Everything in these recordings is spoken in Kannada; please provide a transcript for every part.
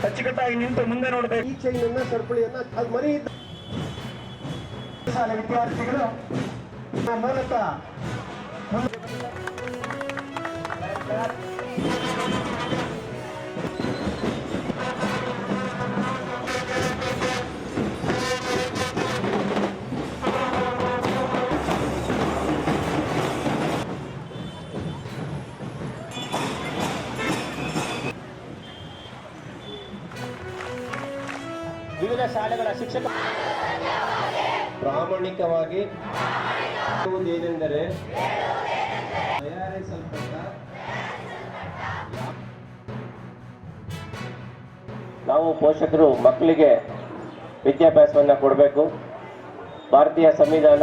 ಅಚ್ಚುಕಟ್ಟಾಗಿ ನಿಂತು ಮುಂದೆ ನೋಡಬೇಕು. ಈ ಚೈನನ್ನ ಸರಪಳಿಯನ್ನ ಅದು ಮರಿ ಶಾಲೆ ವಿದ್ಯಾರ್ಥಿಗಳು ಮೂಲಕ ವಿವಿಧ ಶಾಲೆಗಳ ಶಿಕ್ಷಕ ಪ್ರಾಮಾಣಿಕವಾಗಿ ಏನೆಂದರೆ ತಯಾರಿಸಲ್ಪಟ್ಟ ನಾವು ಪೋಷಕರು ಮಕ್ಕಳಿಗೆ ವಿದ್ಯಾಭ್ಯಾಸವನ್ನು ಕೊಡಬೇಕು. ಭಾರತೀಯ ಸಂವಿಧಾನ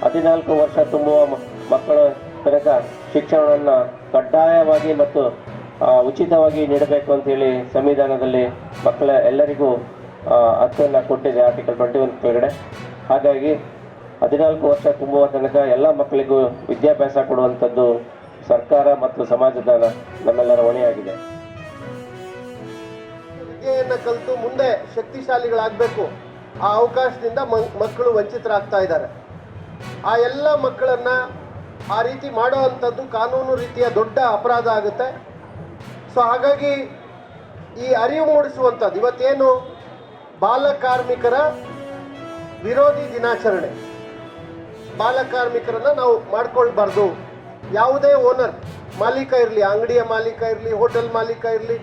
14 ವರ್ಷ ತುಂಬುವ ಮಕ್ಕಳ ತನಕ ಶಿಕ್ಷಣವನ್ನು ಕಡ್ಡಾಯವಾಗಿ ಮತ್ತು ಉಚಿತವಾಗಿ ನೀಡಬೇಕು ಅಂತೇಳಿ ಸಂವಿಧಾನದಲ್ಲಿ ಮಕ್ಕಳ ಎಲ್ಲರಿಗೂ ಹಕ್ಕನ್ನು ಕೊಟ್ಟಿದೆ ಆರ್ಟಿಕಲ್ 21 ಕೆಳಗಡೆ. ಹಾಗಾಗಿ 14 ವರ್ಷ ತುಂಬುವ ತನಕ ಎಲ್ಲ ಮಕ್ಕಳಿಗೂ ವಿದ್ಯಾಭ್ಯಾಸ ಕೊಡುವಂಥದ್ದು ಸರ್ಕಾರ ಮತ್ತು ಸಮಾಜದ ನಮ್ಮೆಲ್ಲರ ಹೊಣೆಯಾಗಿದೆ. ವಿದ್ಯೆಯನ್ನು ಕಲಿತು ಮುಂದೆ ಶಕ್ತಿಶಾಲಿಗಳಾಗಬೇಕು. ಆ ಅವಕಾಶದಿಂದ ಮಕ್ಕಳು ವಂಚಿತರಾಗ್ತಾ ಇದ್ದಾರೆ. ಆ ಎಲ್ಲ ಮಕ್ಕಳನ್ನು ಆ ರೀತಿ ಮಾಡೋ ಅಂಥದ್ದು ಕಾನೂನು ರೀತಿಯ ದೊಡ್ಡ ಅಪರಾಧ ಆಗುತ್ತೆ. ಸೊ ಹಾಗಾಗಿ ಈ ಅರಿವು ಮೂಡಿಸುವಂಥದ್ದು ಇವತ್ತೇನು ಬಾಲಕಾರ್ಮಿಕರ ವಿರೋಧಿ ದಿನಾಚರಣೆ, ಬಾಲಕಾರ್ಮಿಕರನ್ನು ನಾವು ಮಾಡ್ಕೊಳ್ಬಾರ್ದು. ಯಾವುದೇ ಓನರ್ ಮಾಲೀಕ ಇರಲಿ, ಅಂಗಡಿಯ ಮಾಲೀಕ ಇರಲಿ, ಹೋಟೆಲ್ ಮಾಲೀಕ ಇರಲಿ,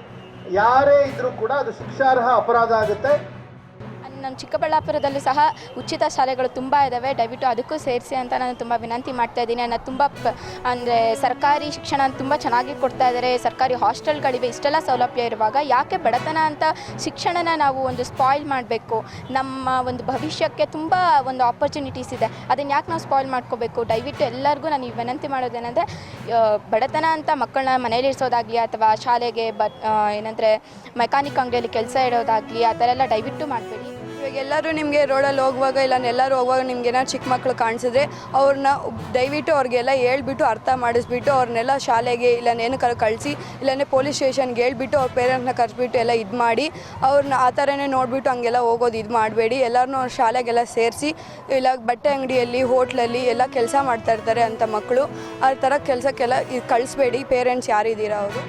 ಯಾರೇ ಇದ್ರೂ ಕೂಡ ಅದು ಶಿಕ್ಷಾರ್ಹ ಅಪರಾಧ ಆಗುತ್ತೆ. ನಮ್ಮ ಚಿಕ್ಕಬಳ್ಳಾಪುರದಲ್ಲೂ ಸಹ ಉಚಿತ ಶಾಲೆಗಳು ತುಂಬ ಇದ್ದಾವೆ. ದಯವಿಟ್ಟು ಅದಕ್ಕೂ ಸೇರಿಸಿ ಅಂತ ನಾನು ತುಂಬ ವಿನಂತಿ ಮಾಡ್ತಾ ಇದ್ದೀನಿ. ನಾನು ತುಂಬ ಅಂದರೆ ಸರ್ಕಾರಿ ಶಿಕ್ಷಣ ತುಂಬ ಚೆನ್ನಾಗಿ ಕೊಡ್ತಾ ಇದ್ದಾರೆ, ಸರ್ಕಾರಿ ಹಾಸ್ಟೆಲ್ಗಳಿವೆ. ಇಷ್ಟೆಲ್ಲ ಸೌಲಭ್ಯ ಇರುವಾಗ ಯಾಕೆ ಬಡತನ ಅಂತ ಶಿಕ್ಷಣನ ನಾವು ಒಂದು ಸ್ಪಾಯ್ಲ್ ಮಾಡಬೇಕು? ನಮ್ಮ ಒಂದು ಭವಿಷ್ಯಕ್ಕೆ ತುಂಬ ಒಂದು ಆಪರ್ಚುನಿಟೀಸ್ ಇದೆ, ಅದನ್ನು ಯಾಕೆ ನಾವು ಸ್ಪಾಯ್ಲ್ ಮಾಡ್ಕೋಬೇಕು? ದಯವಿಟ್ಟು ಎಲ್ಲರಿಗೂ ನಾನು ವಿನಂತಿ ಮಾಡೋದೇನೆಂದರೆ, ಬಡತನ ಅಂತ ಮಕ್ಕಳನ್ನ ಮನೇಲಿ ಇರಿಸೋದಾಗಲಿ ಅಥವಾ ಶಾಲೆಗೆ ಏನಂದರೆ ಮೆಕ್ಯಾನಿಕ್ ಅಂಗಡಿಯಲ್ಲಿ ಕೆಲಸ ಇಡೋದಾಗಲಿ ಆ ಥರ ಎಲ್ಲ ದಯವಿಟ್ಟು ಮಾಡಬೇಡಿ. ಇವಾಗ ಎಲ್ಲರೂ ನಿಮಗೆ ರೋಡಲ್ಲಿ ಹೋಗುವಾಗ ಇಲ್ಲ ಎಲ್ಲರೂ ಹೋಗುವಾಗ ನಿಮ್ಗೆ ಏನಾದ್ರು ಚಿಕ್ಕ ಮಕ್ಕಳು ಕಾಣಿಸಿದ್ರೆ ಅವ್ರನ್ನ ದಯವಿಟ್ಟು ಅವ್ರಿಗೆಲ್ಲ ಹೇಳ್ಬಿಟ್ಟು ಅರ್ಥ ಮಾಡಿಸ್ಬಿಟ್ಟು ಅವ್ರನ್ನೆಲ್ಲ ಶಾಲೆಗೆ ಇಲ್ಲ ಏನಕ್ಕೆ ಕಳಿಸಿ, ಇಲ್ಲಾಂದರೆ ಪೊಲೀಸ್ ಸ್ಟೇಷನ್ಗೆ ಹೇಳ್ಬಿಟ್ಟು ಅವ್ರ ಪೇರೆಂಟ್ಸ್ನ ಕರೆಸ್ಬಿಟ್ಟು ಎಲ್ಲ ಇದು ಮಾಡಿ ಅವ್ರನ್ನ ಆ ಥರನೇ ನೋಡಿಬಿಟ್ಟು ಹಂಗೆಲ್ಲ ಹೋಗೋದು ಇದು ಮಾಡಬೇಡಿ. ಎಲ್ಲರನ್ನೂ ಅವ್ರ ಶಾಲೆಗೆಲ್ಲ ಸೇರಿಸಿ, ಇಲ್ಲ ಬಟ್ಟೆ ಅಂಗಡಿಯಲ್ಲಿ ಹೋಟ್ಲಲ್ಲಿ ಎಲ್ಲ ಕೆಲಸ ಮಾಡ್ತಾ ಇರ್ತಾರೆ ಅಂಥ ಮಕ್ಕಳು, ಆ ಥರ ಕೆಲಸಕ್ಕೆಲ್ಲ ಕಳಿಸ್ಬೇಡಿ. ಪೇರೆಂಟ್ಸ್ ಯಾರಿದ್ದೀರಾ ಅವರು